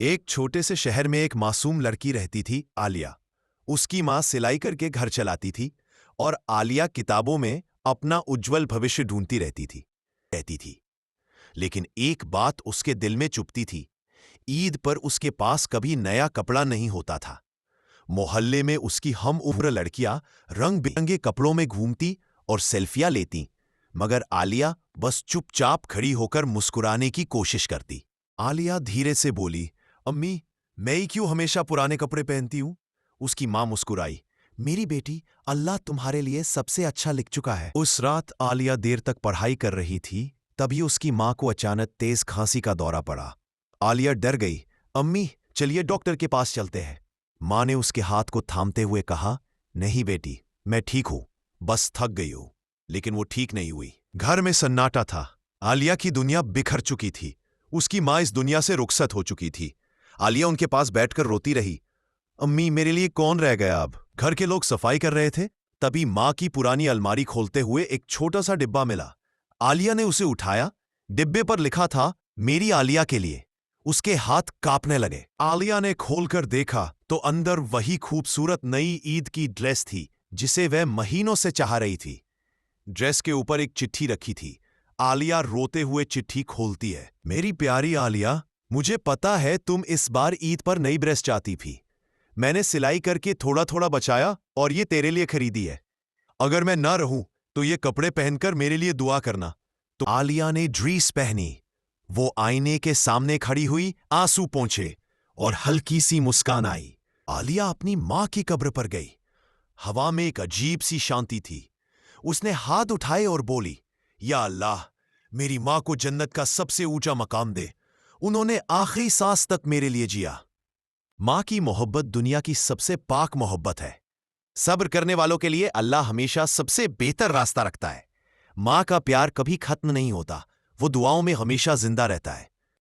एक छोटे से शहर में एक मासूम लड़की रहती थी, आलिया। उसकी माँ सिलाई करके घर चलाती थी और आलिया किताबों में अपना उज्जवल भविष्य ढूंढती रहती थी। लेकिन एक बात उसके दिल में चुभती थी। ईद पर उसके पास कभी नया कपड़ा नहीं होता था। मोहल्ले में उसकी हम उम्र लड़कियां रंग बिरंगे कपड़ों में घूमती और सेल्फियां लेती, मगर आलिया बस चुपचाप खड़ी होकर मुस्कुराने की कोशिश करती। आलिया धीरे से बोली, अम्मी, मैं ही क्यों हमेशा पुराने कपड़े पहनती हूं? उसकी मां मुस्कुराई, मेरी बेटी, अल्लाह तुम्हारे लिए सबसे अच्छा लिख चुका है। उस रात आलिया देर तक पढ़ाई कर रही थी, तभी उसकी मां को अचानक तेज खांसी का दौरा पड़ा। आलिया डर गई। अम्मी, चलिए डॉक्टर के पास चलते हैं। मां ने उसके हाथ को थामते हुए कहा, नहीं बेटी, मैं ठीक हूं, बस थक गई हूं। लेकिन वो ठीक नहीं हुई। घर में सन्नाटा था। आलिया की दुनिया बिखर चुकी थी। उसकी मां इस दुनिया से रुखसत हो चुकी थी। आलिया उनके पास बैठकर रोती रही, अम्मी, मेरे लिए कौन रह गया अब? घर के लोग सफाई कर रहे थे, तभी मां की पुरानी अलमारी खोलते हुए एक छोटा सा डिब्बा मिला। आलिया ने उसे उठाया। डिब्बे पर लिखा था, मेरी आलिया के लिए। उसके हाथ कांपने लगे। आलिया ने खोलकर देखा तो अंदर वही खूबसूरत नई ईद की ड्रेस थी जिसे वह महीनों से चाह रही थी। ड्रेस के ऊपर एक चिट्ठी रखी थी। आलिया रोते हुए चिट्ठी खोलती है, मेरी प्यारी आलिया, मुझे पता है तुम इस बार ईद पर नई ड्रेस चाहती थी। मैंने सिलाई करके थोड़ा थोड़ा बचाया और ये तेरे लिए खरीदी है। अगर मैं ना रहूं तो ये कपड़े पहनकर मेरे लिए दुआ करना। तो आलिया ने ड्रेस पहनी। वो आईने के सामने खड़ी हुई, आंसू पोंछे और हल्की सी मुस्कान आई। आलिया अपनी मां की कब्र पर गई। हवा में एक अजीब सी शांति थी। उसने हाथ उठाए और बोली, या अल्लाह, मेरी मां को जन्नत का सबसे ऊंचा मकाम दे। उन्होंने आखिरी सांस तक मेरे लिए जिया। मां की मोहब्बत दुनिया की सबसे पाक मोहब्बत है। सब्र करने वालों के लिए अल्लाह हमेशा सबसे बेहतर रास्ता रखता है। मां का प्यार कभी खत्म नहीं होता, वो दुआओं में हमेशा जिंदा रहता है।